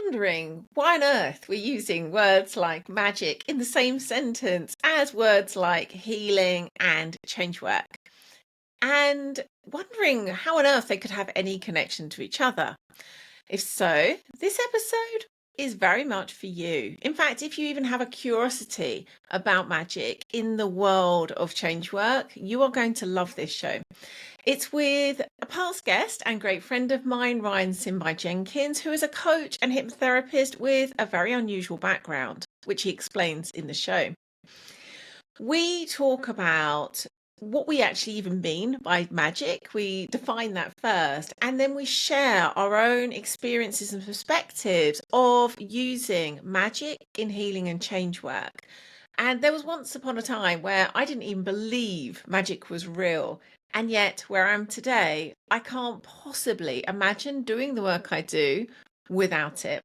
wondering why on earth we're using words like magic in the same sentence as words like healing and change work, and wondering how on earth they could have any connection to each other. If so, this episode is very much for you. In fact, if you even have a curiosity about magic in the world of change work, you are going to love this show. It's with a past guest and great friend of mine, Ryan Simbai Jenkins, who is a coach and hypnotherapist with a very unusual background, which he explains in the show. We talk about what we actually even mean by magic. We define that first, and then we share our own experiences and perspectives of using magic in healing and change work. And there was once upon a time where I didn't even believe magic was real. And yet, where I am today, I can't possibly imagine doing the work I do without it.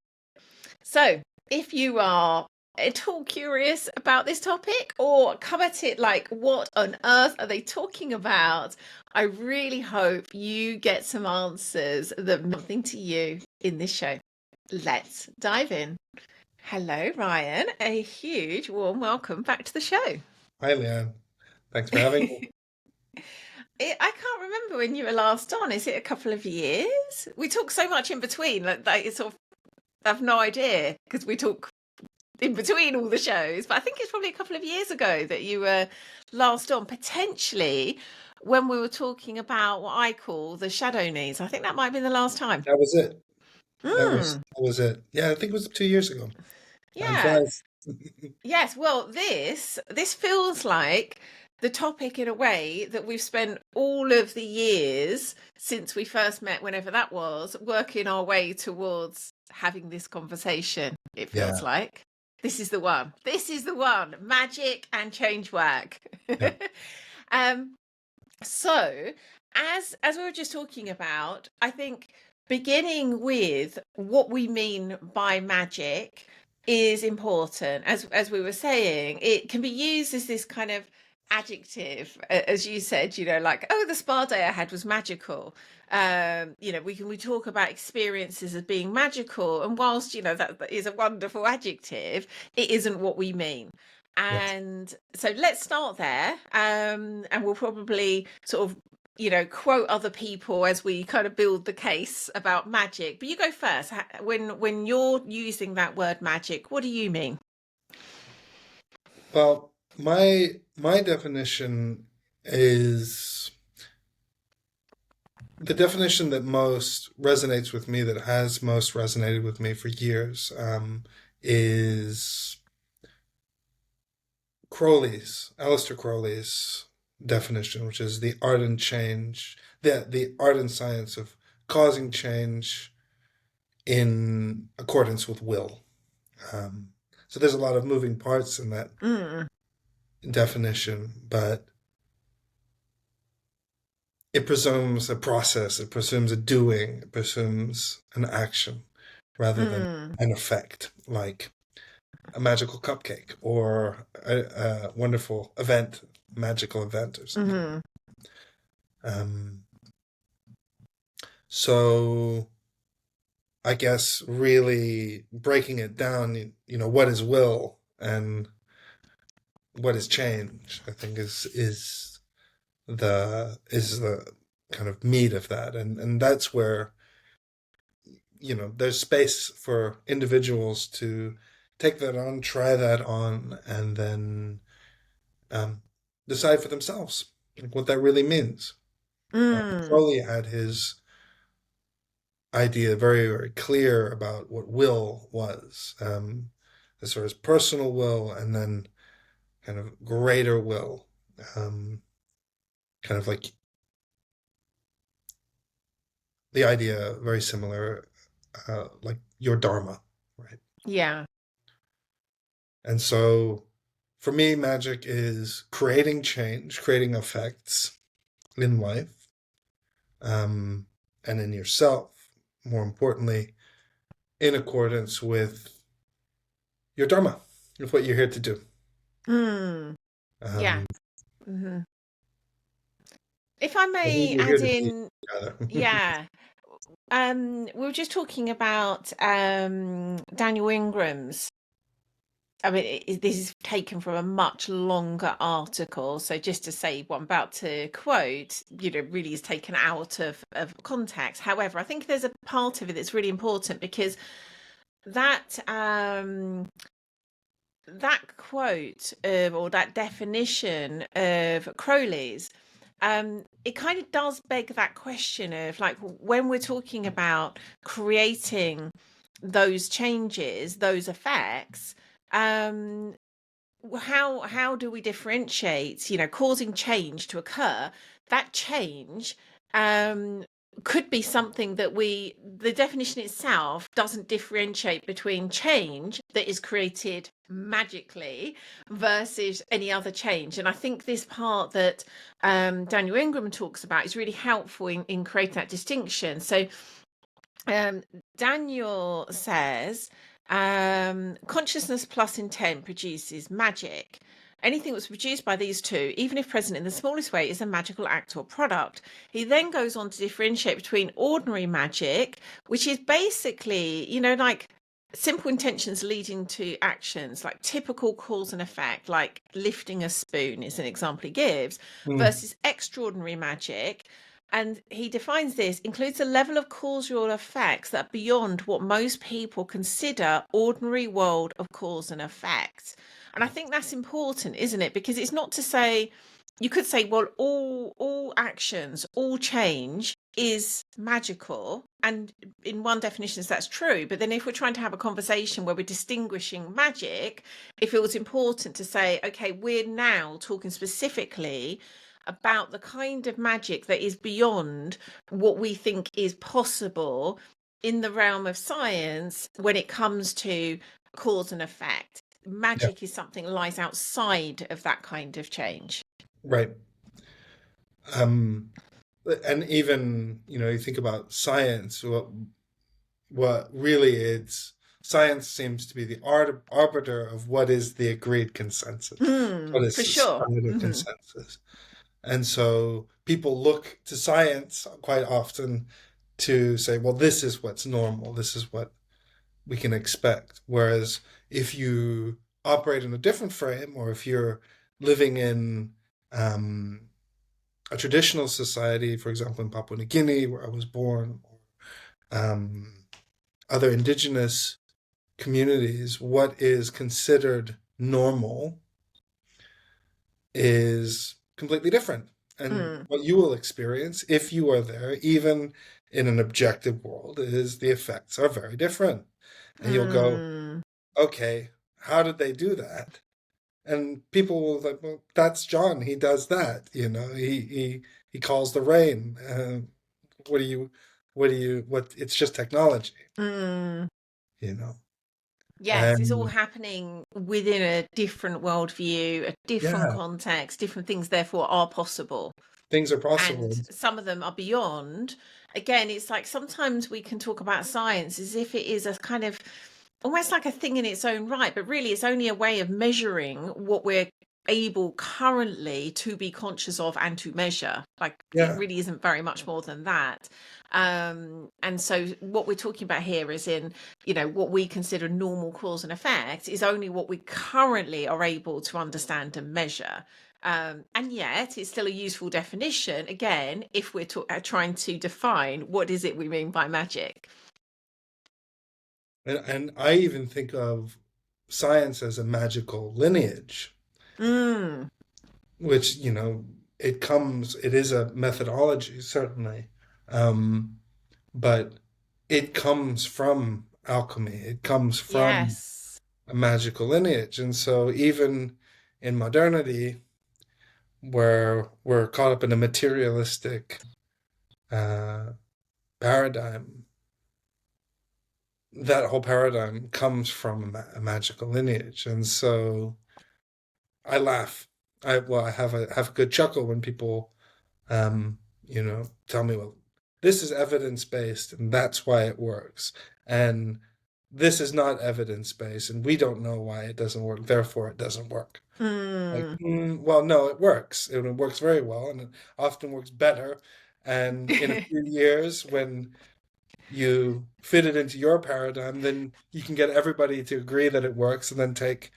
So, if you are at all curious about this topic or come at it like, what on earth are they talking about? I really hope you get some answers that mean nothing to you in this show. Let's dive in. Hello, Ryan. A huge warm welcome back to the show. Hi, Lian. Thanks for having me. I can't remember when you were last on. Is it a couple of years? We talk so much in between that it's sort of, I have no idea because we talk in between all the shows, but I think it's probably a couple of years ago that you were last on, potentially when we were talking about what I call the shadow knees. I think that might have been the last time. That was it. Mm, That was it. Yeah, I think it was 2 years ago. Time yeah. flies. Yes. Well, this feels like the topic in a way that we've spent all of the years since we first met, whenever that was, working our way towards having this conversation. It feels Yeah. like. This is the one. This is the one. Magic and change work. Yeah. So, as we were just talking about, I think beginning with what we mean by magic is important. As we were saying, it can be used as this kind of adjective, as you said, like, oh, the spa day I had was magical. We talk about experiences as being magical, and whilst that is a wonderful adjective, it isn't what we mean. Yes. And so let's start there, and we'll probably sort of quote other people as we kind of build the case about magic. But you go first. When you're using that word magic, what do you mean? Well, my definition is the definition that most resonates with me, that has most resonated with me for years, is Alastair Crowley's definition, which is the art and change, the art and science of causing change in accordance with will. So there's a lot of moving parts in that definition, but it presumes a process, it presumes a doing, it presumes an action rather than an effect, like a magical cupcake or a wonderful event, magical event or something. So I guess really breaking it down, what is will and what is change, I think is the kind of meat of that. And that's where, there's space for individuals to take that on, try that on, and then decide for themselves what that really means. Crowley had his idea very, very clear about what will was, as far as personal will, and then kind of greater will, kind of like the idea very similar, like your dharma, right? Yeah. And so for me, magic is creating change, creating effects in life, and in yourself, more importantly, in accordance with your dharma, with what you're here to do. Yeah. If I may add in, yeah, we were just talking about Daniel Ingram's. I mean, this is taken from a much longer article. So just to say what I'm about to quote, really is taken out of context. However, I think there's a part of it that's really important because that that quote or that definition of Crowley's, it kind of does beg that question of like when we're talking about creating those changes, those effects, um, how do we differentiate, causing change to occur? That change um could be something that the definition itself doesn't differentiate between change that is created magically versus any other change. And I think this part that Daniel Ingram talks about is really helpful in creating that distinction. So Daniel says, consciousness plus intent produces magic. Anything that's produced by these two, even if present in the smallest way, is a magical act or product. He then goes on to differentiate between ordinary magic, which is basically, like simple intentions leading to actions, like typical cause and effect, like lifting a spoon is an example he gives, Mm. versus extraordinary magic. And he defines this includes a level of causal effects that are beyond what most people consider ordinary world of cause and effect. And I think that's important, isn't it? Because it's not to say, you could say, well, all actions, all change is magical. And in one definition, that's true. But then if we're trying to have a conversation where we're distinguishing magic, it feels important to say, okay, we're now talking specifically about the kind of magic that is beyond what we think is possible in the realm of science when it comes to cause and effect. Yeah, Magic is something that lies outside of that kind of change. right. Um, and even, you think about science, what really is science seems to be the arbiter of what is the agreed consensus, what is For sure. societal Hmm. consensus. And so people look to science quite often to say, well, this is what's normal, this is what we can expect. Whereas if you operate in a different frame, or if you're living in a traditional society, for example, in Papua New Guinea, where I was born, or other indigenous communities, what is considered normal is completely different. And Mm. what you will experience if you are there, even in an objective world, is the effects are very different. And you'll go, Mm. okay, how did they do that? And people will like, well, that's John. He does that. He calls the rain. What do you, what? It's just technology. Mm. You know. Yes, it's all And happening within a different worldview, a different yeah, context, different things, therefore, are possible. things are And possible. some of them are beyond. Again, it's like sometimes we can talk about science as if it is a kind of almost like a thing in its own right, but really it's only a way of measuring what we're able currently to be conscious of and to measure. Like it Yeah, really isn't very much more than that. And so what we're talking about here is in, what we consider normal cause and effect is only what we currently are able to understand and measure. And yet it's still a useful definition, again, if we're trying to define what is it we mean by magic. and I even think of science as a magical lineage, Mm, which it is a methodology certainly, um, but it comes from alchemy. It comes from yes. a magical lineage, and so even in modernity, where we're caught up in a materialistic uh, paradigm, that whole paradigm comes from a magical lineage. And so I laugh. I have a good chuckle when people tell me, well, this is evidence based and that's why it works. And this is not evidence based and we don't know why it doesn't work, therefore it doesn't work. Like, Mm, well, no, it works. It works very well, and it often works better. And in a few years, when you fit it into your paradigm, then you can get everybody to agree that it works and then take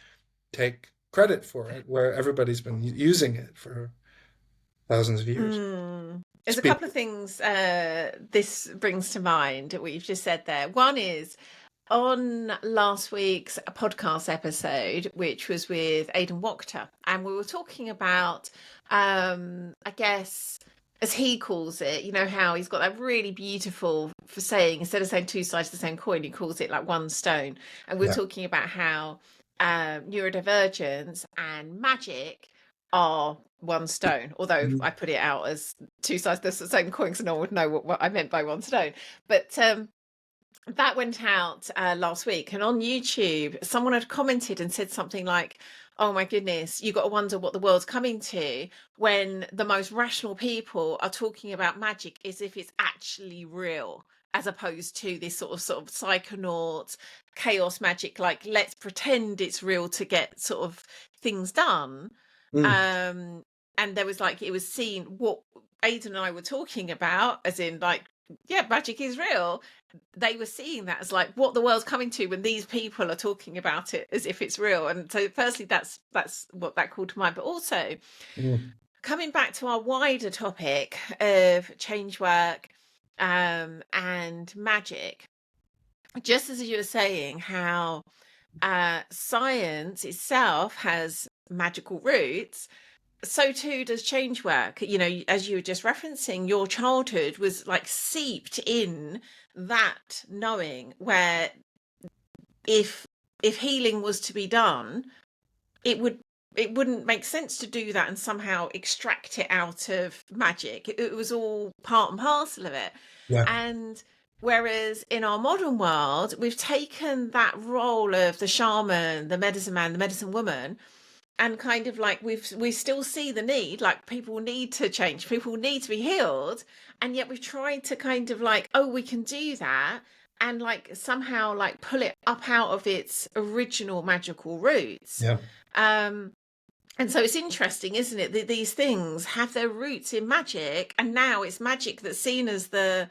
credit for it, where everybody's been using it for thousands of years. There's a Speak. couple of things this brings to mind what you've just said there. One is on last week's podcast episode, which was with Aidan Wachter, and we were talking about, I guess, as he calls it, you know, how he's got that really beautiful for saying, instead of saying two sides of the same coin, he calls it like one stone. And we're Yeah. talking about how neurodivergence and magic are one stone, although I put it out as two sides of the same coin, so no one would know what I meant by one stone. But that went out last week, and on YouTube someone had commented and said something like, oh my goodness, you got to wonder what the world's coming to when the most rational people are talking about magic as if it's actually real, as opposed to this sort of psychonaut chaos magic, like let's pretend it's real to get sort of things done. And there was like, it was seen what Aidan and I were talking about, as in like, yeah, magic is real. They were seeing that as like what the world's coming to when these people are talking about it as if it's real. And so firstly, that's what that called to mind. But also coming back to our wider topic of change work and magic, just as you were saying how science itself has magical roots, so too does change work. You know, as you were just referencing, your childhood was like seeped in that knowing, where if healing was to be done, it wouldn't make sense to do that and somehow extract it out of magic. It was all part and parcel of it. Yeah. And whereas in our modern world, we've taken that role of the shaman, the medicine man, the medicine woman, and kind of like we still see the need, like people need to change, people need to be healed, and yet we've tried to kind of like, oh, we can do that, and like somehow like pull it up out of its original magical roots. Yeah. And so it's interesting, isn't it, that these things have their roots in magic, and now it's magic that's seen as the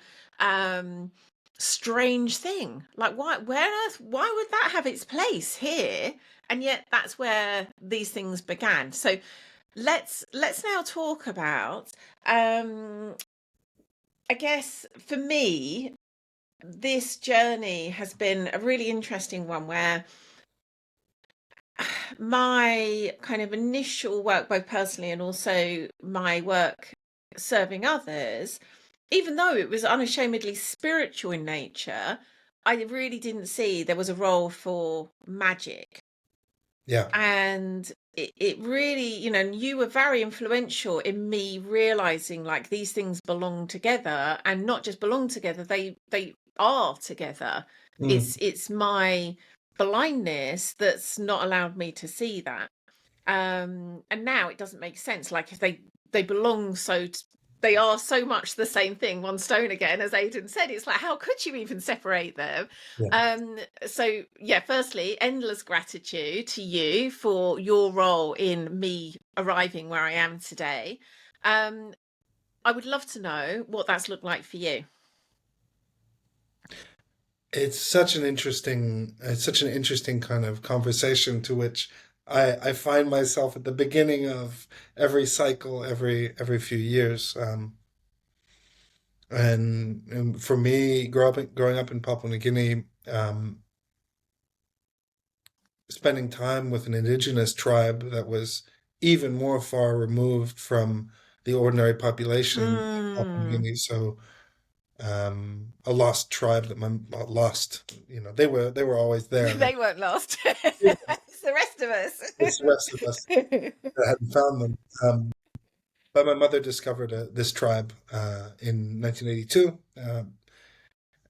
strange thing. Like, why would that have its place here? And yet that's where these things began. So let's now talk about I guess for me, this journey has been a really interesting one, where my kind of initial work, both personally and also my work serving others, even though it was unashamedly spiritual in nature, I really didn't see there was a role for magic. Yeah. And it really, you know, you were very influential in me realizing like these things belong together, and not just belong together, they are together. It's my blindness that's not allowed me to see that. And now it doesn't make sense. Like if they belong, so they are so much the same thing, one stone again, as Aidan said. It's like, how could you even separate them? Yeah. So yeah, firstly, endless gratitude to you for your role in me arriving where I am today. I would love to know what that's looked like for you. It's such an interesting kind of conversation, to which I find myself at the beginning of every cycle, every few years. And for me, growing up in Papua New Guinea, spending time with an indigenous tribe that was even more far removed from the ordinary population of Papua New Guinea. So a lost tribe that lost, they were always there. They weren't lost. Yeah, It's the rest of us. it's the rest of us that hadn't found them. But my mother discovered this tribe in 1982.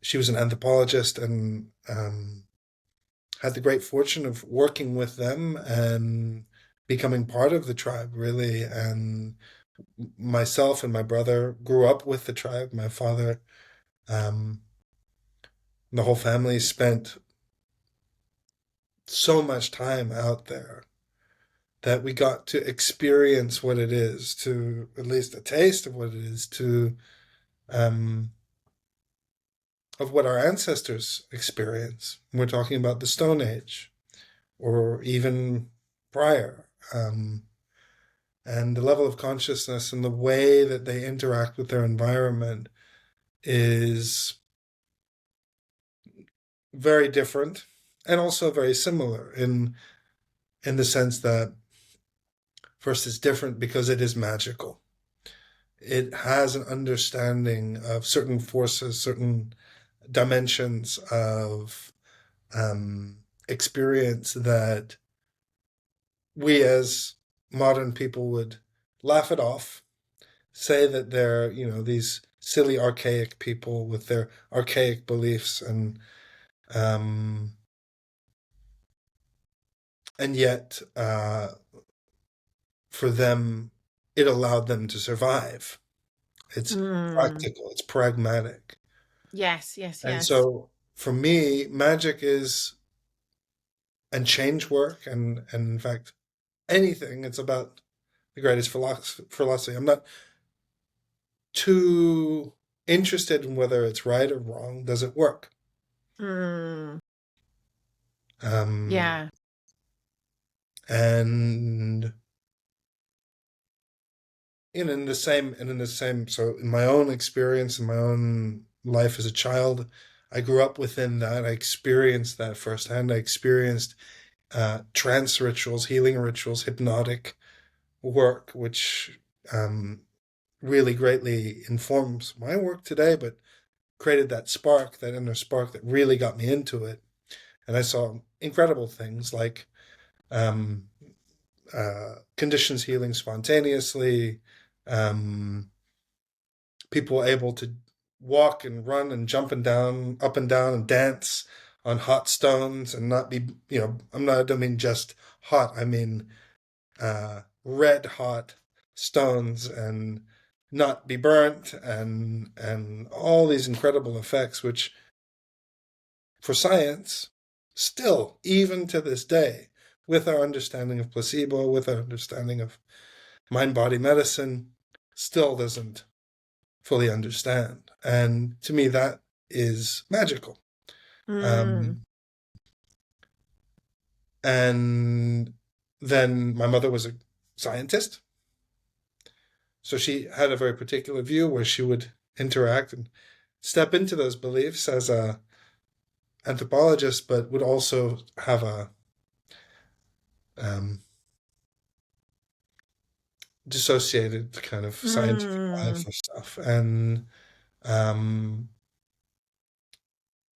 She was an anthropologist, and had the great fortune of working with them and becoming part of the tribe, really. And myself and my brother grew up with the tribe. My father, the whole family spent so much time out there that we got to experience what it is, to at least a taste of what it is to of what our ancestors experience. We're talking about the Stone Age or even prior. And the level of consciousness and the way that they interact with their environment is very different and also very similar in the sense that first it's different because it is magical. It has an understanding of certain forces, certain dimensions of experience that we as modern people would laugh it off, say that they're, these silly archaic people with their archaic beliefs, and yet for them it allowed them to survive. It's Mm. practical, it's pragmatic. Yes, yes, And yes. so for me, magic is, and change work, and in fact anything, it's about the greatest philosophy. I'm not too interested in whether it's right or wrong. Does it work? Mm. Um, Yeah. and in the same, so in my own experience, in my own life as a child, I grew up within that. I experienced that firsthand. I experienced trance rituals, healing rituals, hypnotic work, which really greatly informs my work today, but created that spark, that inner spark that really got me into it. And I saw incredible things like um, conditions healing spontaneously, um, people able to walk and run and jump and down, up and down, and dance on hot stones and not be, I don't mean just hot, I mean red hot stones, and not be burnt, and all these incredible effects, which for science, still, even to this day, with our understanding of placebo, with our understanding of mind-body medicine, still doesn't fully understand. And to me, that is magical. Mm. Um, and then my mother was a scientist, so she had a very particular view where she would interact and step into those beliefs as a anthropologist, but would also have a um, dissociated kind of scientific eye Mm. for stuff. And um,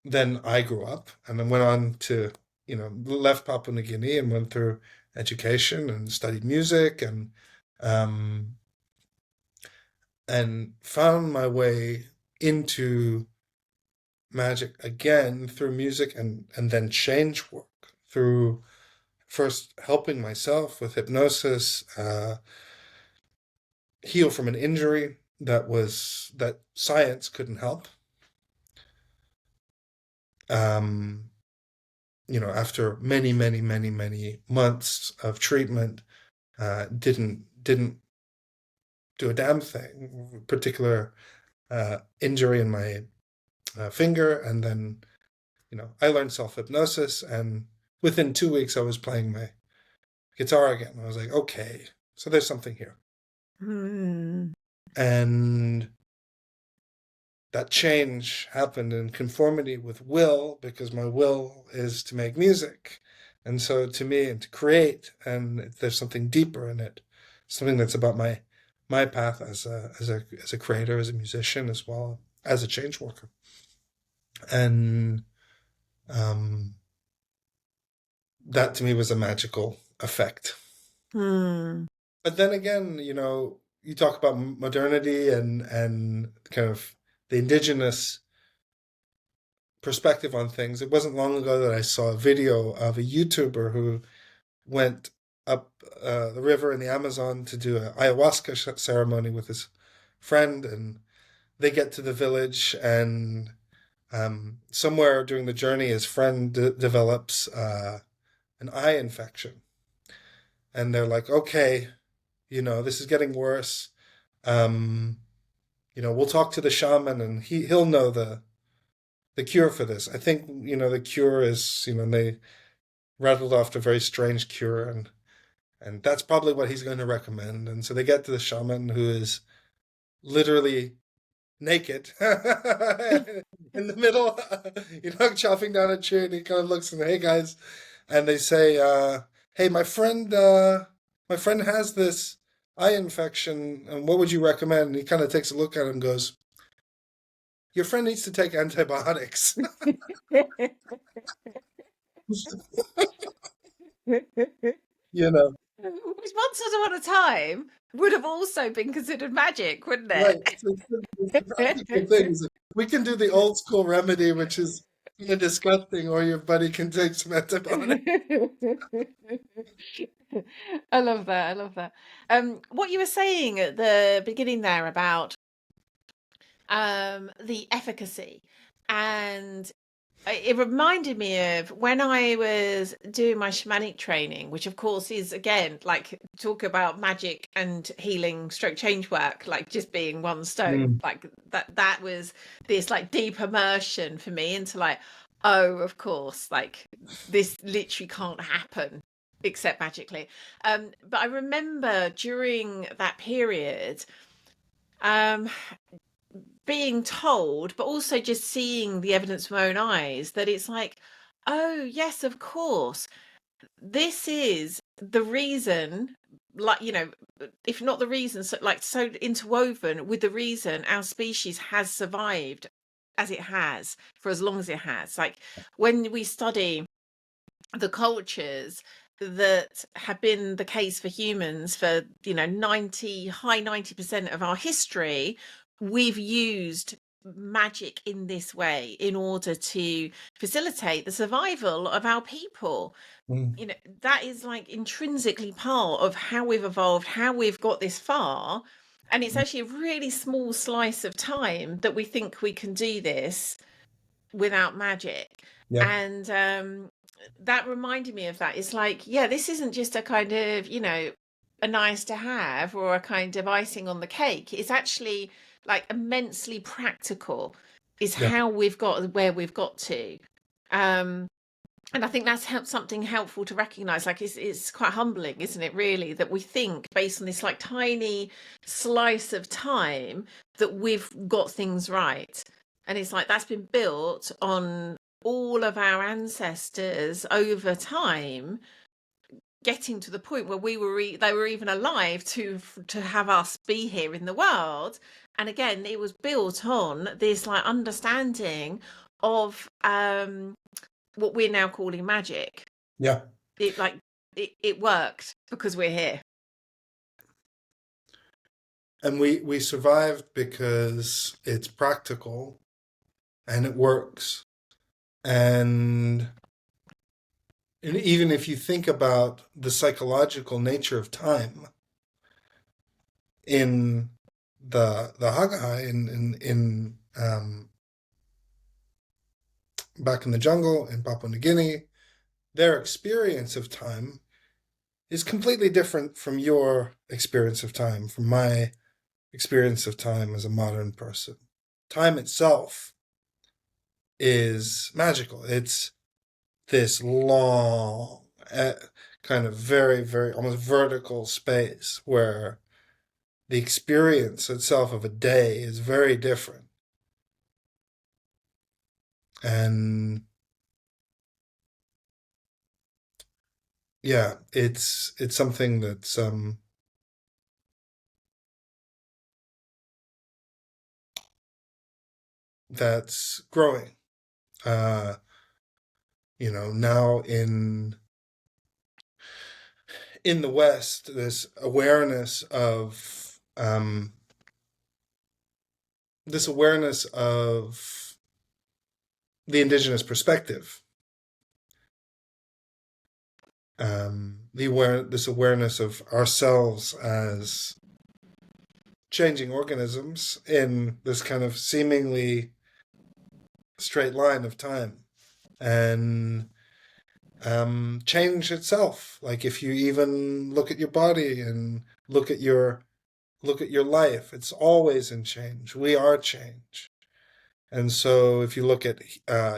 then I grew up and then went on to, left Papua New Guinea and went through education and studied music, um, and found my way into magic again through music, and then change work through first helping myself with hypnosis, heal from an injury that science couldn't help. Um, after many, many, many, many months of treatment, didn't do a damn thing. Particular injury in my finger, and then I learned self hypnosis, and within 2 weeks I was playing my guitar again. I was like, okay, so there's something here, Mm. and that change happened in conformity with will, because my will is to make music. And so to me, and to create, and there's something deeper in it, something that's about my path as a creator, as a musician, as well as a change worker. And um, that to me was a magical effect. Mm. But then again, you talk about modernity and kind of the indigenous perspective on things. It wasn't long ago that I saw a video of a YouTuber who went up the river in the Amazon to do an ayahuasca ceremony with his friend, and they get to the village, and somewhere during the journey, his friend develops an eye infection, and they're like, "Okay, this is getting worse. We'll talk to the shaman, and he'll know the cure for this. I think, the cure is, they rattled off a very strange cure, and that's probably what he's going to recommend. And so they get to the shaman, who is literally naked in the middle, chopping down a tree, and he kind of looks and, hey guys, and they say, hey, my friend has this eye infection, and what would you recommend? And he kind of takes a look at him and goes, your friend needs to take antibiotics. you know, Which once upon a time would have also been considered magic, wouldn't right? it? It's the practical thing. We can do the old school remedy, which is kind of disgusting, or your buddy can take some antibiotics. I love that. I love that. What you were saying at the beginning there about the efficacy, and it reminded me of when I was doing my shamanic training, which of course is again like talk about magic and healing stroke change work, like just being one stone. Mm, Like that was this like deep immersion for me into like, oh, of course, like this literally can't happen except magically. But I remember during that period, um being told, but also just seeing the evidence with my own eyes, that it's like, oh, yes, of course, this is the reason, like, if not the reason, so like so interwoven with the reason our species has survived as it has for as long as it has. Like when we study the cultures that have been the case for humans for 90% of our history, we've used magic in this way in order to facilitate the survival of our people. mm, That is like intrinsically part of how we've evolved, how we've got this far. And it's mm. actually a really small slice of time that we think we can do this without magic. Yeah, And that reminded me of that. It's like, yeah, this isn't just a kind of, a nice to have or a kind of icing on the cake. It's actually like immensely practical, is yeah, how we've got where we've got to. Um, and I think that's something helpful to recognize. Like it's quite humbling, isn't it, really, that we think based on this like tiny slice of time that we've got things right. And it's like that's been built on all of our ancestors over time getting to the point where they were even alive to have us be here in the world. And again, it was built on this like understanding of what we're now calling magic. yeah. It worked because we're here. And we survived because it's practical and it works. And even if you think about the psychological nature of time in the Hagahai in back in the jungle in Papua New Guinea, their experience of time is completely different from your experience of time, from my experience of time as a modern person. Time itself is magical. It's this long, kind of very, very almost vertical space where the experience itself of a day is very different. And yeah, it's something that's growing. Now in the West, this awareness of the indigenous perspective, this awareness of ourselves as changing organisms in this kind of seemingly straight line of time, and change itself. Like if you even look at your body and look at your life, it's always in change. We are change. And so if you look at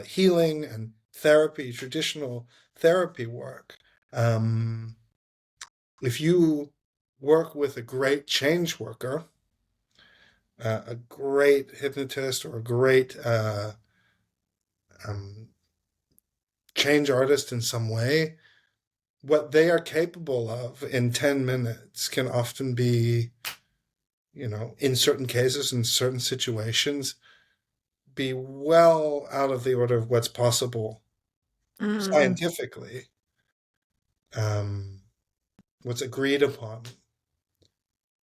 healing and therapy, traditional therapy work, um, if you work with a great change worker, a great hypnotist, or a great um, change artist in some way, what they are capable of in 10 minutes can often be, in certain cases, in certain situations, be well out of the order of what's possible Mm. scientifically, um, what's agreed upon,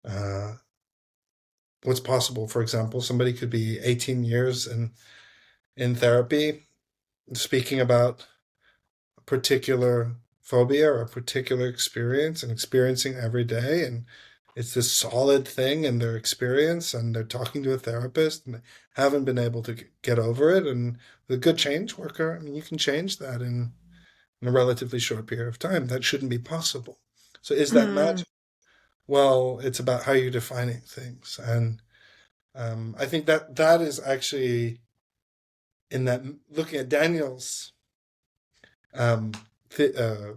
uh, what's possible. For example, somebody could be 18 years in therapy speaking about a particular phobia or a particular experience and experiencing every day. And it's this solid thing in their experience, and they're talking to a therapist and they haven't been able to get over it. And with a good change worker, I mean, you can change that in a relatively short period of time. That shouldn't be possible. So is that Mm. magic? Well, it's about how you're defining things. And I think that is actually in that, looking at Daniel's um, th- uh,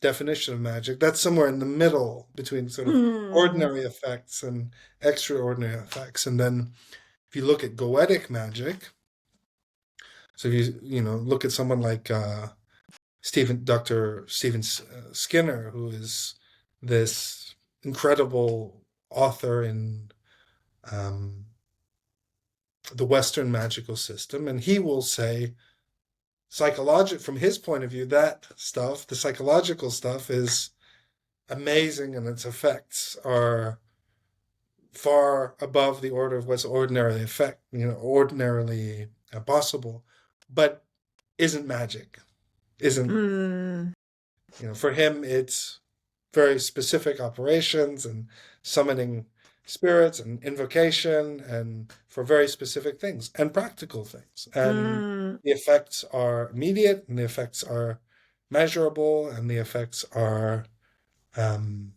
definition of magic, that's somewhere in the middle between sort of Mm. ordinary effects and extraordinary effects. And then if you look at goetic magic, so if you look at someone like Dr. Stephen Skinner, who is this incredible author in um, the Western magical system, and he will say, from his point of view, that stuff, the psychological stuff, is amazing, and its effects are far above the order of what's ordinarily possible, but isn't magic. Isn't Mm. For him, it's very specific operations and summoning spirits and invocation, and for very specific things and practical things. And Mm. the effects are immediate, and the effects are measurable, and the effects are um,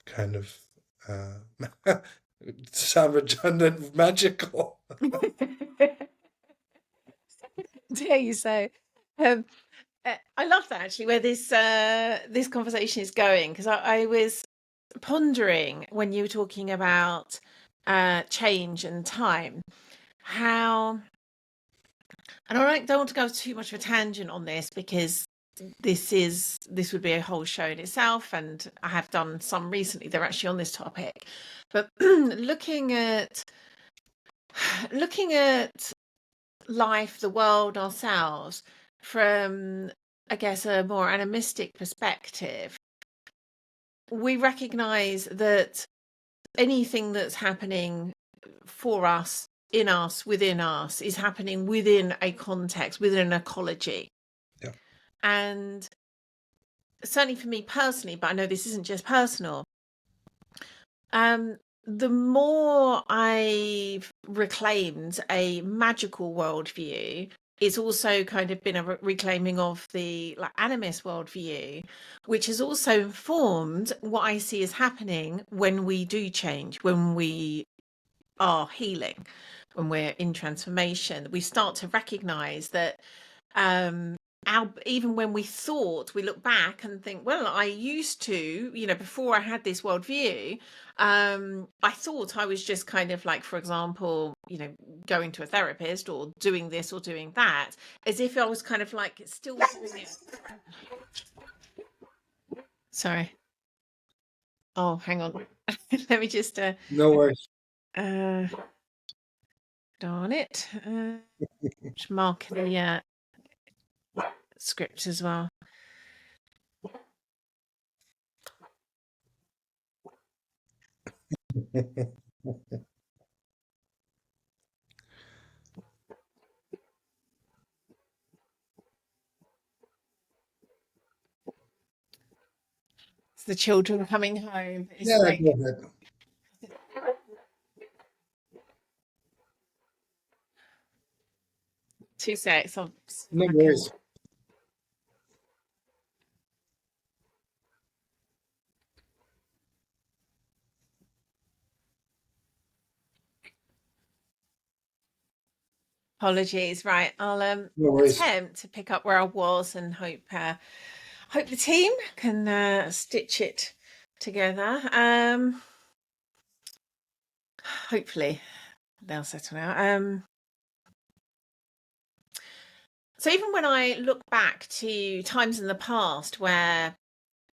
kind of sound redundant, magical. Dare you say? Um, I love that, actually, where this conversation is going, because I was pondering when you were talking about change and time, how, and don't want to go too much of a tangent on this, because this would be a whole show in itself, and I have done some recently. They're actually on this topic, but looking at life, the world, ourselves from, I guess, a more animistic perspective, we recognize that anything that's happening for us, in us, within us, is happening within a context, within an ecology. Yeah. And certainly for me personally, but I know this isn't just personal, the more I've reclaimed a magical worldview, it's also kind of been a reclaiming of the animist worldview, which has also informed what I see as happening when we do change, when we are healing, when we're in transformation. We start to recognize that um even when we look back and think, well, I used to, before I had this worldview, I thought I was just kind of like, for example, going to a therapist or doing this or doing that, as if I was kind of like still doing it. Sorry. Oh, hang on. Let me just No worries. uh darn it. Just mark the script as well. It's the children coming home. It's Yeah, go like ahead. 2 secs. I'll see if No I can. worries. Apologies. Right, I'll No worries. attempt to pick up where I was and hope the team can stitch it together. Hopefully they'll settle out. So even when I look back to times in the past where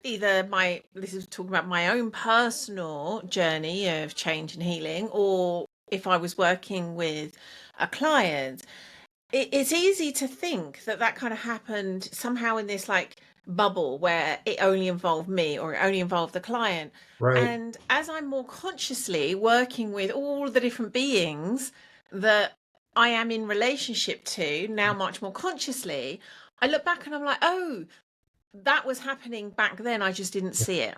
either this is talking about my own personal journey of change and healing, or if I was working with a client, it's easy to think that that kind of happened somehow in this like bubble where it only involved me or it only involved the client. Right. And as I'm more consciously working with all the different beings that I am in relationship to now, much more consciously, I look back and I'm like, oh, that was happening back then. I just didn't see it.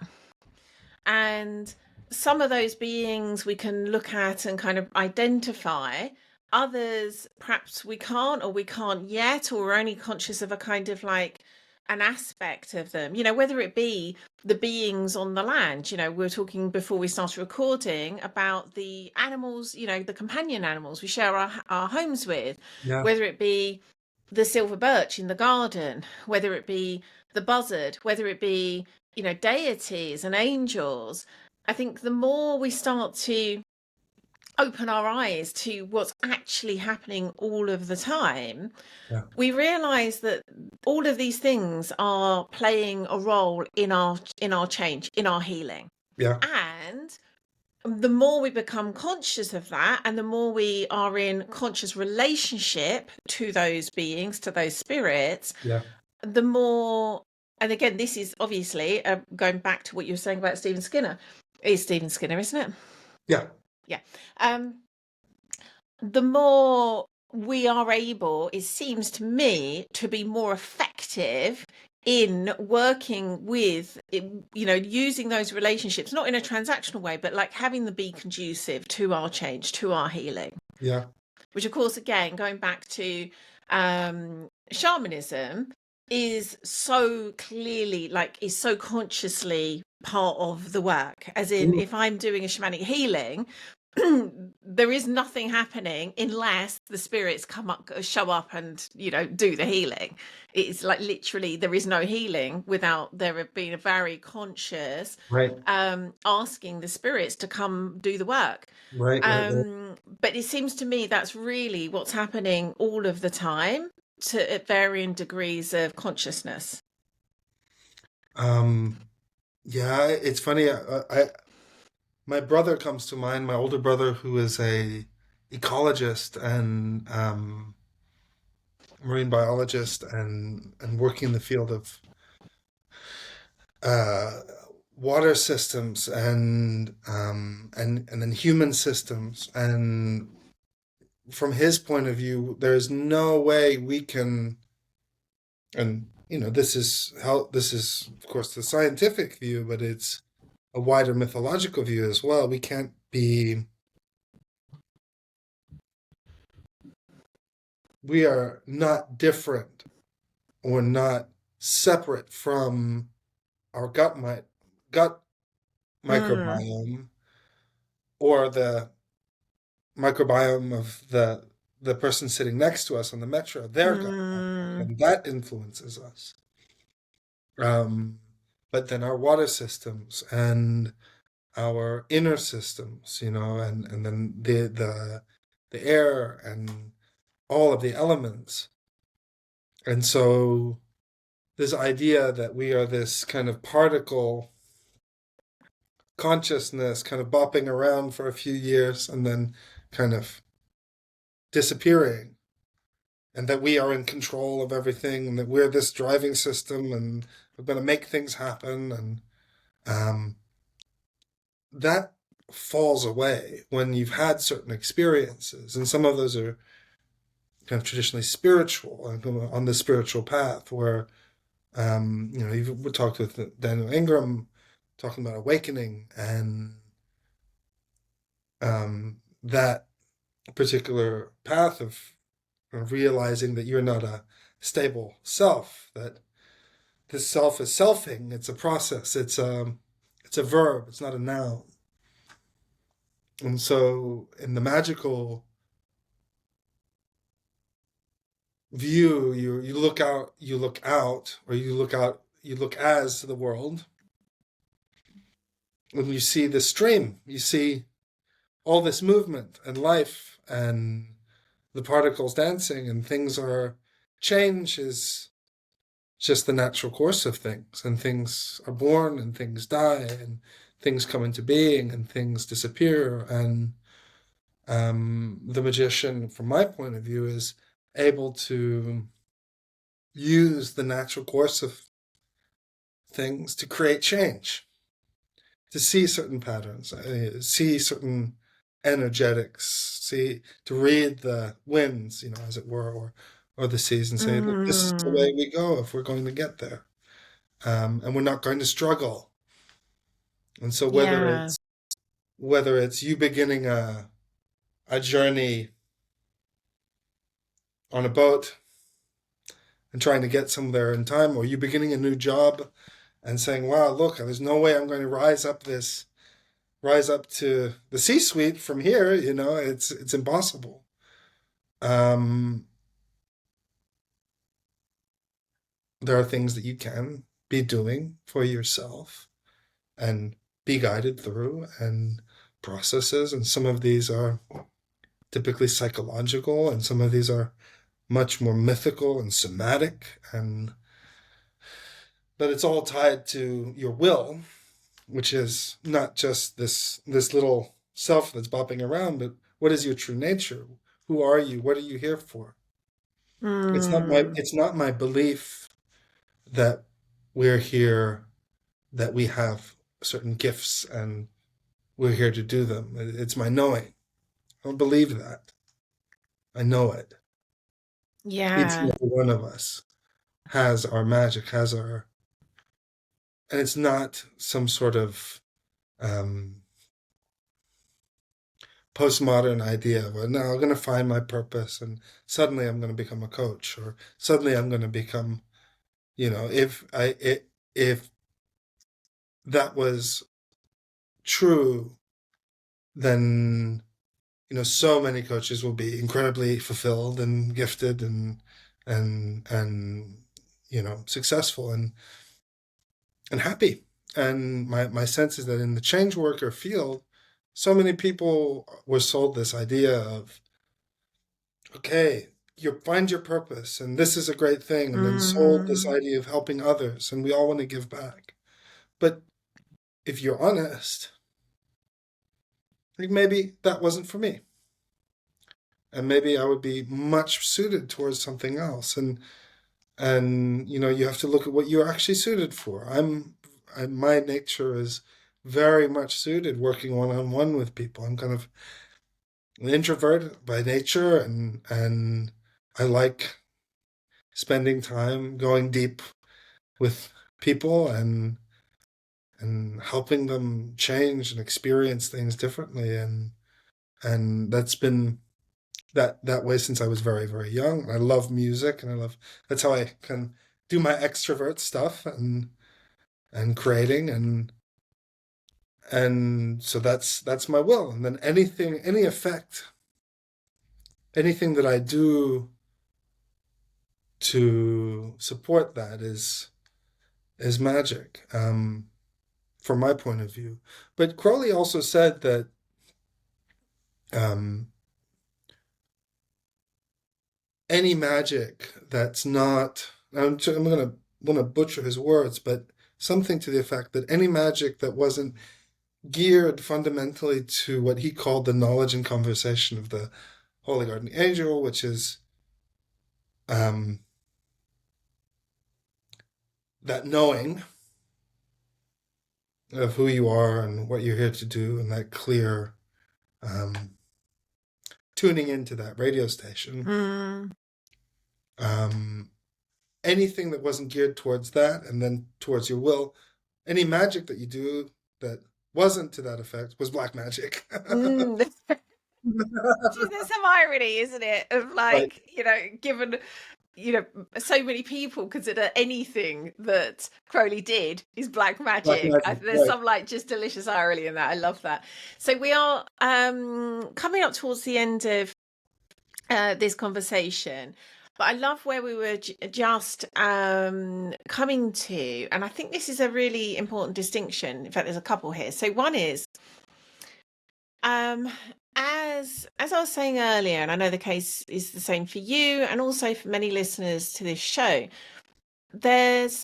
And some of those beings we can look at and kind of identify. Others, perhaps we can't, or we can't yet, or we're only conscious of a kind of like an aspect of them, whether it be the beings on the land. We were talking before we started recording about the animals, the companion animals we share our homes with, Yeah. whether it be the silver birch in the garden, whether it be the buzzard, whether it be deities and angels. I think the more we start to open our eyes to what's actually happening all of the time, Yeah. we realize that all of these things are playing a role in our change, in our healing. Yeah. And the more we become conscious of that, and the more we are in conscious relationship to those beings, to those spirits, Yeah. the more, and again, this is obviously going back to what you were saying about Stephen Skinner. It's Stephen Skinner, isn't it? Yeah. Yeah. The more we are able, it seems to me, to be more effective in working with, using those relationships, not in a transactional way, but like having them be conducive to our change, to our healing. Yeah. Which, of course, again, going back to shamanism, is so clearly, like, is so consciously part of the work. As in, if I'm doing a shamanic healing, there is nothing happening unless the spirits show up and do the healing. It's like literally there is no healing without there being a very conscious Right. asking the spirits to come do the work. Right. But it seems to me that's really what's happening all of the time, at varying degrees of consciousness. Yeah, it's funny. My brother comes to mind, my older brother, who is a ecologist and marine biologist and working in the field of uh, water systems and then human systems. And from his point of view, there's no way we can, and this is of course the scientific view, but it's a wider mythological view as well. We can't be, we are not different or not separate from our gut microbiome or the microbiome of the person sitting next to us on the metro, their gut microbiome, and that influences us. But then our water systems and our inner systems, and then the air and all of the elements. And so this idea that we are this kind of particle consciousness kind of bopping around for a few years and then kind of disappearing, and that we are in control of everything, and that we're this driving system and we're going to make things happen, and that falls away when you've had certain experiences, and some of those are kind of traditionally spiritual and on the spiritual path where we talked with Daniel Ingram talking about awakening and that particular path of realizing that you're not a stable self, that this self is selfing. It's a process. It's a verb. It's not a noun. And so in the magical view, you look out, or you look as the world, and you see the stream, you see all this movement and life and the particles dancing, and things are change is just the natural course of things, and things are born and things die and things come into being and things disappear. And the magician, from my point of view, is able to use the natural course of things to create change, to see certain patterns, see certain energetics, to read the winds, as it were, or the seas, and say, look, this is the way we go if we're going to get there, and we're not going to struggle. And so Yeah. whether it's you beginning a journey on a boat and trying to get somewhere in time, or you beginning a new job and saying, wow, look, there's no way I'm going to rise up to the C-suite from here, it's impossible. There are things that you can be doing for yourself and be guided through, and processes, and some of these are typically psychological, and some of these are much more mythical and somatic, but it's all tied to your will, which is not just this little self that's bopping around, but what is your true nature? Who are you? What are you here for? It's not my belief that we're here, that we have certain gifts and we're here to do them. It's my knowing. I don't believe that. I know it. Each and Yeah. every one of us has our magic, and it's not some sort of postmodern idea of, now I'm going to find my purpose and suddenly I'm going to become a coach, or suddenly I'm going to become, if that was true, then so many coaches will be incredibly fulfilled and gifted and successful and happy. And my sense is that in the change worker field, so many people were sold this idea of, okay, you find your purpose and this is a great thing, and then sold this idea of helping others, and we all want to give back. But if you're honest, maybe that wasn't for me, and maybe I would be much suited towards something else. And you have to look at what you're actually suited for. My nature is very much suited working one-on-one with people. I'm kind of an introvert by nature, and I like spending time going deep with people and helping them change and experience things differently. And that's been that way since I was very, very young. I love music, and that's how I can do my extrovert stuff and creating, and so that's my will. And then any effect, anything that I do to support that is magic, from my point of view. But Crowley also said that any magic that's not, I'm going to butcher his words, but something to the effect that any magic that wasn't geared fundamentally to what he called the knowledge and conversation of the Holy Guardian Angel, which is that knowing of who you are and what you're here to do, and that clear tuning into that radio station. Anything that wasn't geared towards that, and then towards your will, any magic that you do that wasn't to that effect, was black magic. There's some irony, isn't it? Of like, Right. given so many people consider anything that Crowley did is black Black magic. magic, There's right. some like just delicious irony in that. I love that. So we are coming up towards the end of this conversation. But I love where we were just coming to, and I think this is a really important distinction. In fact, there's a couple here. So one is, um, as I was saying earlier, and I know the case is the same for you, and also for many listeners to this show. There's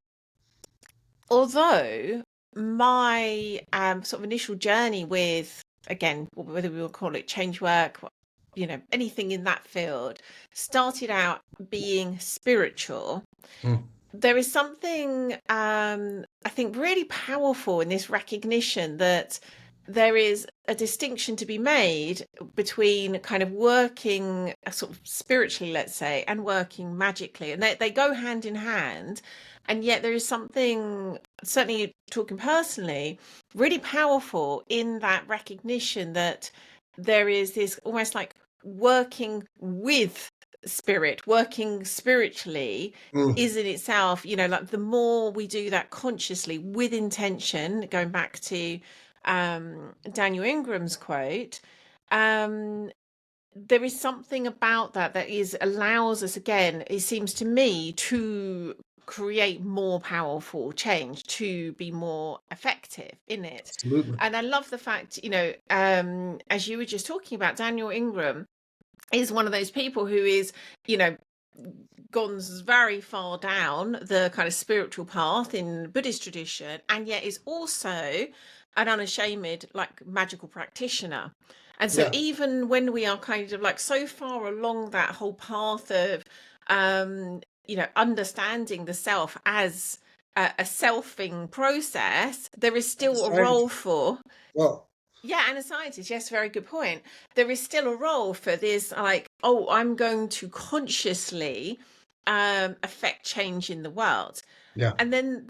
although my sort of initial journey with, again, whether we will call it change work, anything in that field, started out being spiritual. Mm. There is something I think really powerful in this recognition that there is a distinction to be made between kind of working sort of spiritually, let's say, and working magically, and they go hand in hand. And yet there is something, certainly talking personally, really powerful in that recognition that there is this almost like working with spirit, working spiritually Mm. is in itself, like the more we do that consciously with intention, going back to Daniel Ingram's quote, um, there is something about that is allows us, again, it seems to me, to create more powerful change, to be more effective in it. Absolutely. And I love the fact, as you were just talking about, Daniel Ingram is one of those people who is, you know, gone very far down the kind of spiritual path in Buddhist tradition, and yet is also an unashamed like magical practitioner. And so Yeah. even when we are kind of like so far along that whole path of understanding the self as a selfing process, there is As a still a role scientist. for, Well, yeah, and a scientist, yes, very good point. There is still a role for this, like, oh, I'm going to consciously affect change in the world. yeah. And then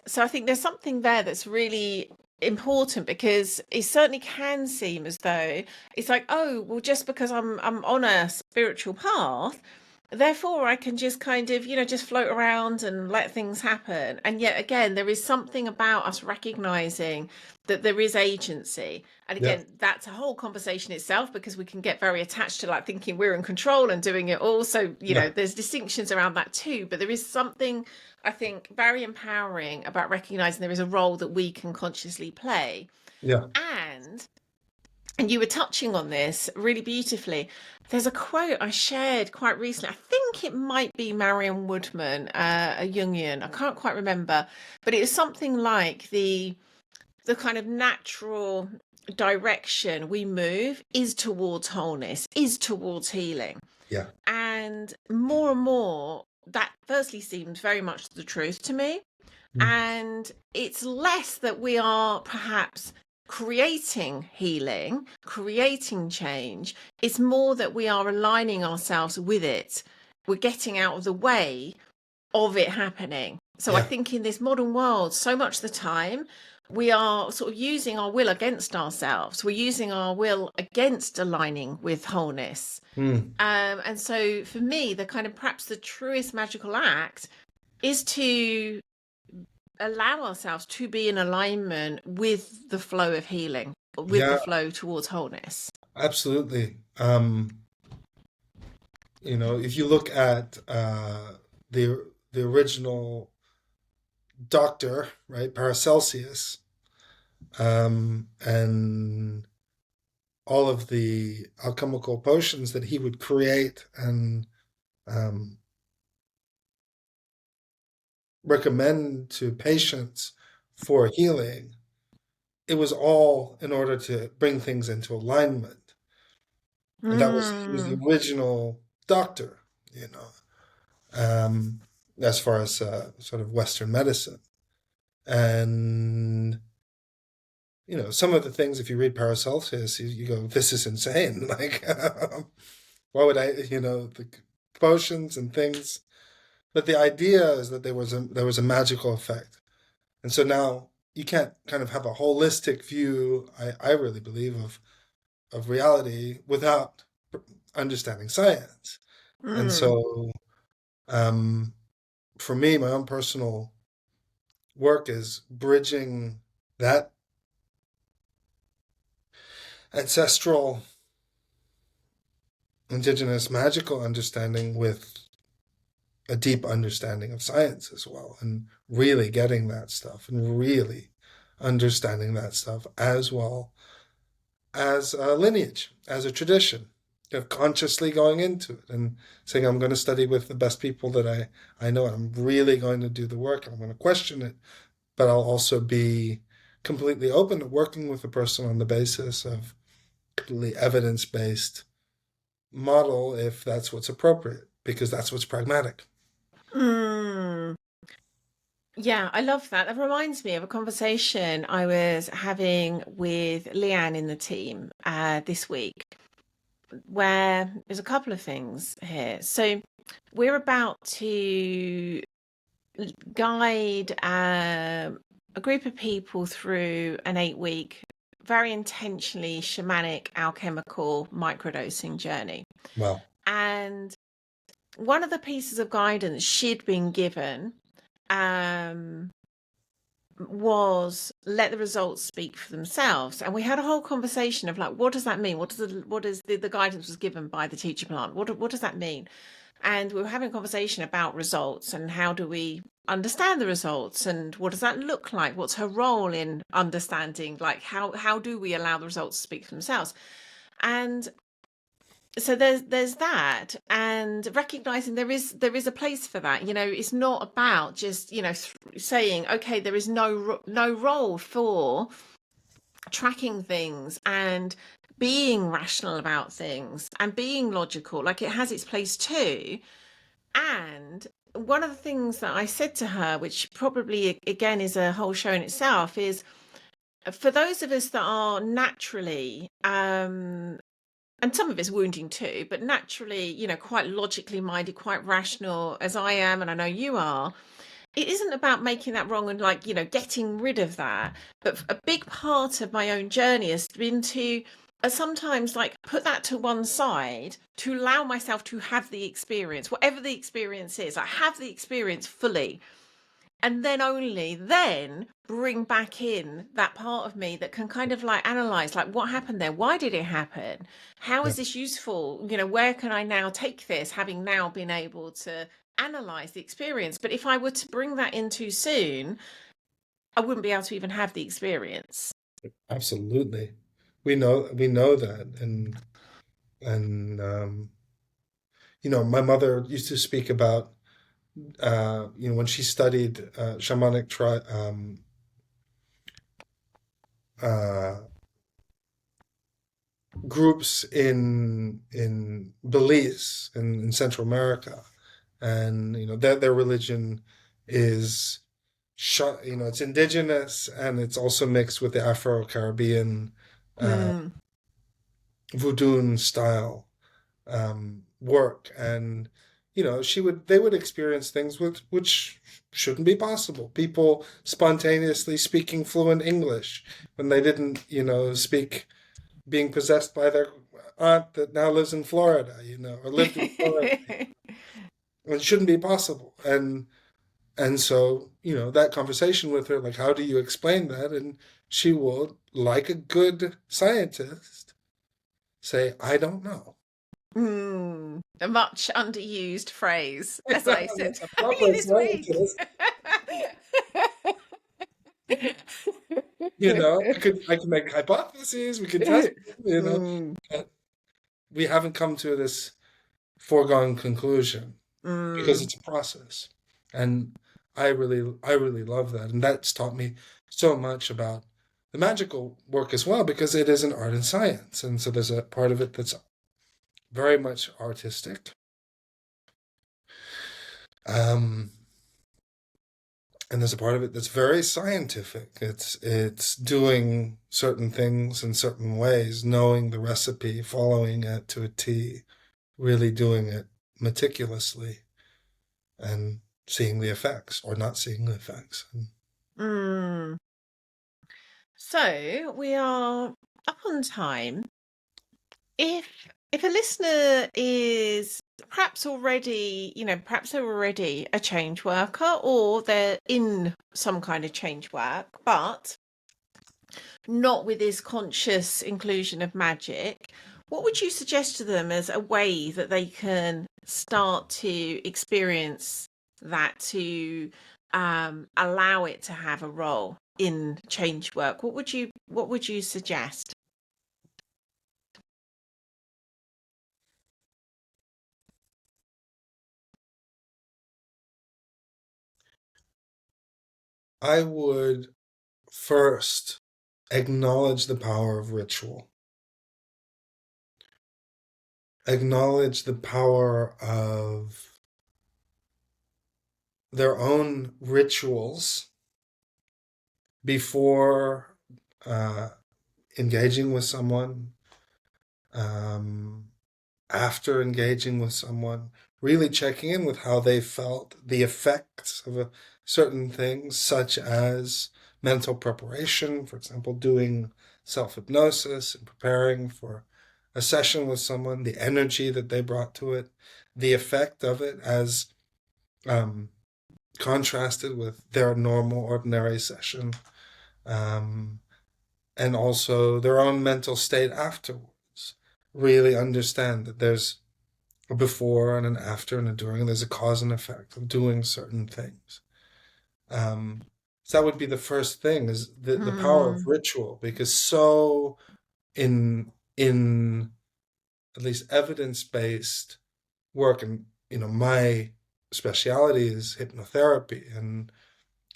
so I think there's something there that's really important, because it certainly can seem as though it's like, oh, well, just because I'm on a spiritual path, therefore I can just kind of, just float around and let things happen. And yet again, there is something about us recognizing that there is agency. And Yeah. again, that's a whole conversation itself, because we can get very attached to like thinking we're in control and doing it all. So, Yeah. there's distinctions around that too. But there is something, I think, very empowering about recognizing there is a role that we can consciously play. Yeah. And you were touching on this really beautifully. There's a quote I shared quite recently. I think it might be Marion Woodman, a Jungian. I can't quite remember, but it was something like the kind of natural direction we move is towards wholeness, is towards healing. Yeah. And more, that firstly seems very much the truth to me. Mm. And it's less that we are perhaps creating healing, creating change. It's more that we are aligning ourselves with it. We're getting out of the way of it happening. So I Yeah. think in this modern world, so much of the time, we are sort of using our will against ourselves. We're using our will against aligning with wholeness. Mm. And so for me, the kind of perhaps the truest magical act is to allow ourselves to be in alignment with the flow of healing, with the Yeah. flow towards wholeness. Absolutely. If you look at the original doctor, right, Paracelsus, and all of the alchemical potions that he would create and um, recommend to patients for healing, it was all in order to bring things into alignment. And that was, he was the Mm. original doctor, you know, as far as sort of Western medicine. And, some of the things, if you read Paracelsus, you go, this is insane. Like, why would the potions and things. But the idea is that there was a magical effect. And so now you can't kind of have a holistic view, I really believe, of reality without understanding science. And Mm. so for me, my own personal work is bridging that ancestral indigenous magical understanding with a deep understanding of science as well, and really getting that stuff and really understanding that stuff as well as a lineage, as a tradition, of consciously going into it and saying, I'm going to study with the best people that I know, and I'm really going to do the work, and I'm going to question it, but I'll also be completely open to working with a person on the basis of completely evidence-based model if that's what's appropriate, because that's what's pragmatic. Mm. Yeah, I love that. That reminds me of a conversation I was having with Lian in the team this week, where there's a couple of things here. So we're about to guide a group of people through an 8-week, very intentionally shamanic alchemical microdosing journey. Wow. And one of the pieces of guidance she'd been given was let the results speak for themselves. And we had a whole conversation of like, what does that mean? What is the guidance was given by the teacher plant? What does that mean? And we were having a conversation about results and how do we understand the results and what does that look like? What's her role in understanding? Like how do we allow the results to speak for themselves? And so there's that, and recognizing there is a place for that. It's not about just saying, okay, there is no role for tracking things and being rational about things and being logical. Like, it has its place too. And one of the things that I said to her, which probably again is a whole show in itself, is for those of us that are naturally and some of it's wounding too, but naturally, quite logically minded, quite rational, as I am, and I know you are, it isn't about making that wrong and getting rid of that. But a big part of my own journey has been to sometimes put that to one side to allow myself to have the experience, whatever the experience is. I have the experience fully, and then only then bring back in that part of me that can kind of analyze what happened there, why did it happen, how is this useful, where can I now take this, having now been able to analyze the experience. But if I were to bring that in too soon, I wouldn't be able to even have the experience. Absolutely. We know that. And my mother used to speak about when she studied shamanic groups in Belize in Central America, and their religion is it's indigenous, and it's also mixed with the Afro-Caribbean voodoo style work, and they would experience things which shouldn't be possible. People spontaneously speaking fluent English when they didn't, speak, being possessed by their aunt that now lives in Florida, or lived in Florida. It shouldn't be possible. And so, that conversation with her, like, how do you explain that? And she will, like a good scientist, say, I don't know. A much underused phrase, as I said a proper this week. I can make hypotheses. We can test, we haven't come to this foregone conclusion because it's a process. And I really love that. And that's taught me so much about the magical work as well, because it is an art and science. And so there's a part of it that's very much artistic. And there's a part of it that's very scientific. It's doing certain things in certain ways, knowing the recipe, following it to a T, really doing it meticulously, and seeing the effects or not seeing the effects. So we are up on time. If a listener is perhaps already, perhaps they're already a change worker, or they're in some kind of change work, but not with this conscious inclusion of magic, What would you suggest to them as a way that they can start to experience that, to allow it to have a role in change work? What would you suggest? I would first acknowledge the power of ritual. Acknowledge the power of their own rituals before engaging with someone, um, after engaging with someone, really checking in with how they felt, the effects of certain things, such as mental preparation, for example, doing self-hypnosis and preparing for a session with someone, the energy that they brought to it, the effect of it as contrasted with their normal, ordinary session, and also their own mental state afterwards. Really understand that there's a before and an after and a during, and there's a cause and effect of doing certain things. So that would be the first thing, is the power of ritual, because so in at least evidence-based work, and my speciality is hypnotherapy, and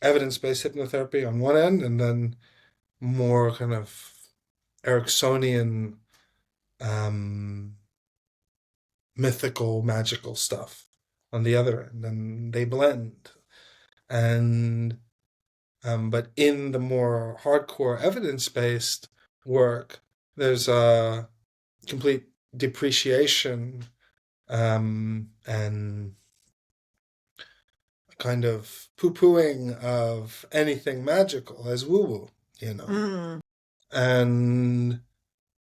evidence-based hypnotherapy on one end, and then more kind of Ericksonian, mythical, magical stuff on the other end, and they blend. And but in the more hardcore evidence-based work, there's a complete depreciation, and a kind of poo-pooing of anything magical as woo-woo, and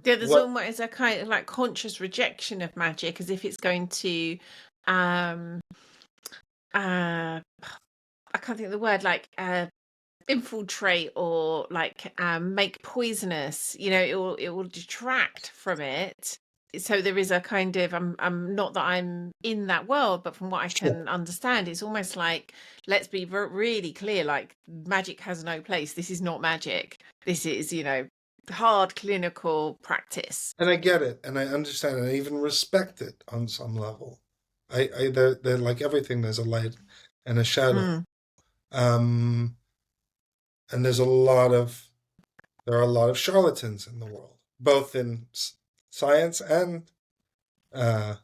Yeah, there's what almost a kind of like conscious rejection of magic, as if it's going to um I can't think of the word, like infiltrate, or like make poisonous. It will detract from it. So there is a kind of, I'm not that I'm in that world, but from what I sure. can understand, it's almost like, let's be really clear, like, magic has no place. This is not magic. This is, hard clinical practice. And I get it, and I understand it, I even respect it on some level. They're like everything, there's a light and a shadow. Mm. Um, and there are a lot of charlatans in the world, both in science and uh,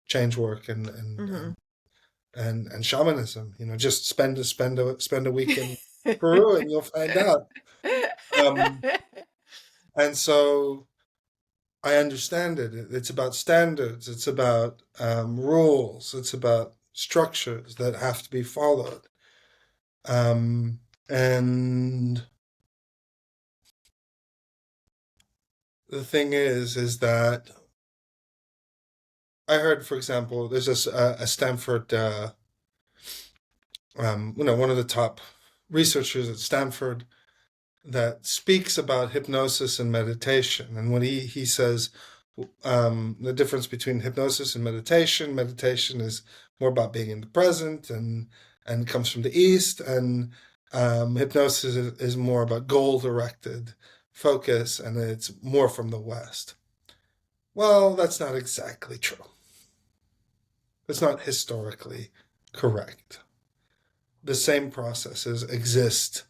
change work, and Hmm. and shamanism. Just spend a week in Peru, and you'll find out. Um, and so I understand it. It's about standards. It's about rules. It's about structures that have to be followed. And the thing is that I heard, for example, there's a Stanford, one of the top researchers at Stanford, that speaks about hypnosis and meditation. And when he says, the difference between hypnosis and meditation is more about being in the present, and comes from the East, and hypnosis is more about goal-directed focus, and it's more from the West. Well, that's not exactly true. It's not historically correct. The same processes exist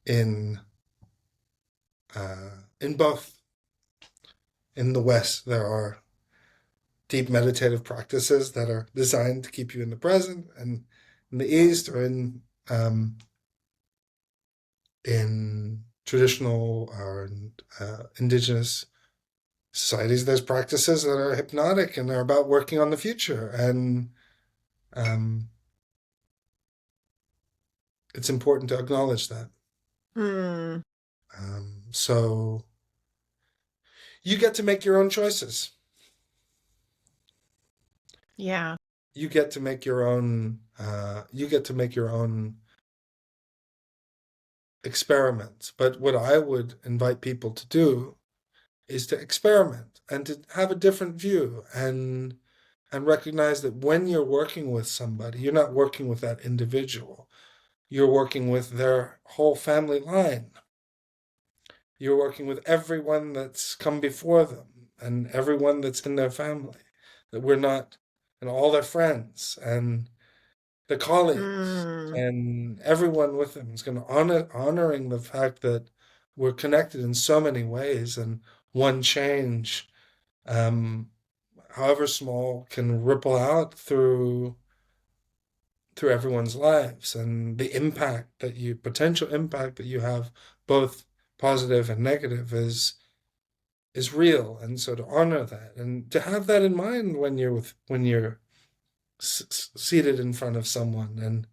in both. In the West, there are deep meditative practices that are designed to keep you in the present, and in the East, or in traditional or indigenous societies, there's practices that are hypnotic and are about working on the future, and it's important to acknowledge that. Mm. So you get to make your own choices. Yeah. You get to make your own. You get to make your own experiments. But what I would invite people to do is to experiment and to have a different view and recognize that when you're working with somebody, you're not working with that individual. You're working with their whole family line. You're working with everyone that's come before them and everyone that's in their family. That we're not, and all their friends and the colleagues Mm. and everyone with them is going to honoring the fact that we're connected in so many ways, and one change, um, however small, can ripple out through everyone's lives, and the impact that you potential impact that you have, both positive and negative, is real. And so to honor that and to have that in mind when you're seated in front of someone and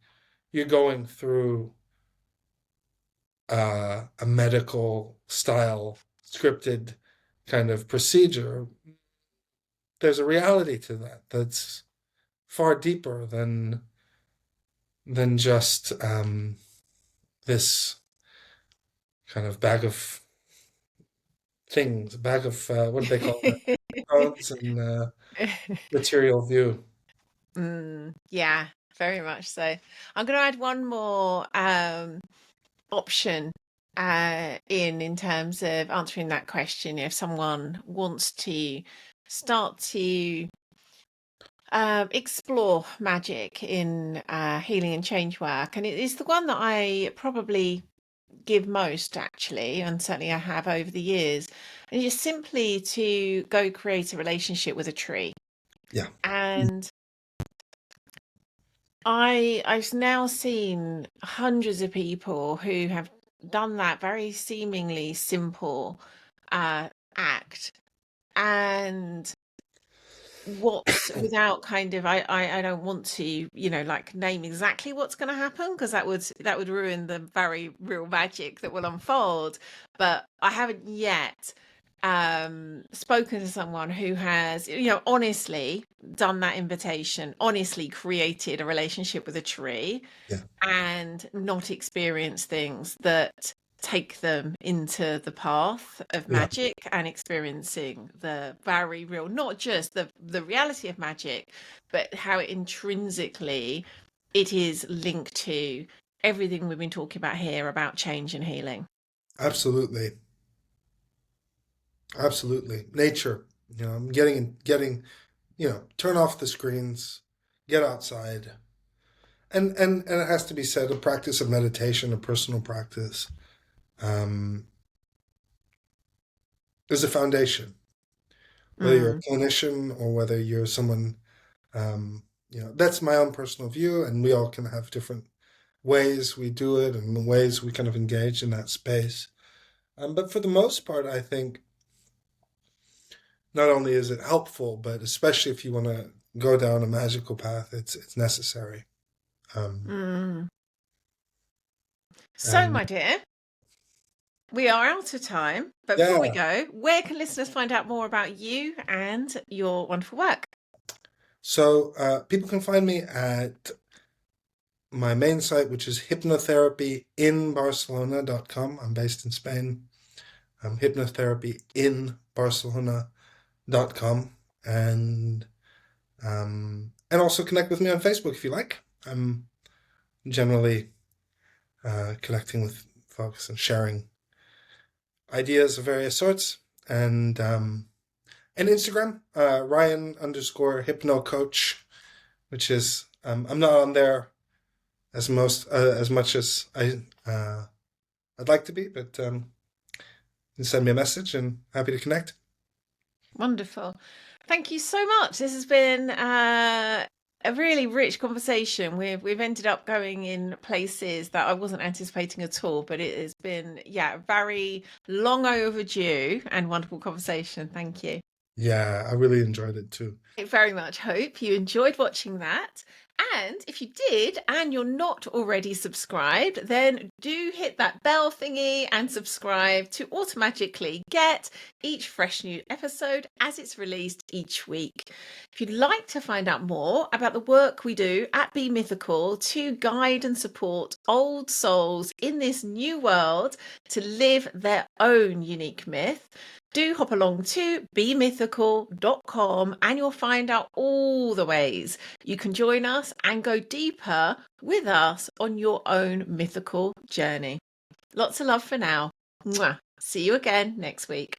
you're going through a medical style scripted kind of procedure, there's a reality to that that's far deeper than just this kind of bag of things, a bag of what do they call that? Components and material view. Yeah, very much so. I'm going to add one more option in terms of answering that question. If someone wants to start to explore magic in healing and change work, and it is the one that I probably give most, actually, and certainly I have over the years, and just simply to go create a relationship with a tree. Yeah. And I've now seen hundreds of people who have done that very seemingly simple act, and what's without kind of I don't want to, like, name exactly what's going to happen, because that would ruin the very real magic that will unfold. But I haven't yet spoken to someone who has, honestly done that invitation, honestly created a relationship with a tree, Yeah. and not experience things that take them into the path of Yeah. magic and experiencing the very real, not just the reality of magic, but how intrinsically it is linked to everything we've been talking about here about change and healing. Absolutely. Absolutely. Nature. I'm getting, turn off the screens, get outside. And it has to be said, a practice of meditation, a personal practice, um, is a foundation. Whether you're Mm. a clinician or whether you're someone, that's my own personal view, and we all can have different ways we do it and ways we kind of engage in that space. But for the most part, I think not only is it helpful, but especially if you want to go down a magical path, it's necessary. Um, Mm. So, and my dear, we are out of time, but before we yeah, go, where can listeners find out more about you and your wonderful work? so people can find me at my main site, which is hypnotherapyinbarcelona.com. I'm based in Spain. Hypnotherapyinbarcelona.com, and also connect with me on Facebook if you like. I'm generally connecting with folks and sharing ideas of various sorts, and Instagram, Ryan underscore hypno coach, which is I'm not on there as much as I'd like to be, but send me a message and happy to connect. Wonderful. Thank you so much. This has been a really rich conversation. We've ended up going in places that I wasn't anticipating at all, but it has been, very long overdue and wonderful conversation. Thank you. Yeah, I really enjoyed it too. I very much hope you enjoyed watching that. And if you did and you're not already subscribed, then do hit that bell thingy and subscribe to automatically get each fresh new episode as it's released each week. If you'd like to find out more about the work we do at Be Mythical to guide and support old souls in this new world to live their own unique myth, do hop along to bemythical.com and you'll find out all the ways you can join us and go deeper with us on your own mythical journey. Lots of love for now. Mwah. See you again next week.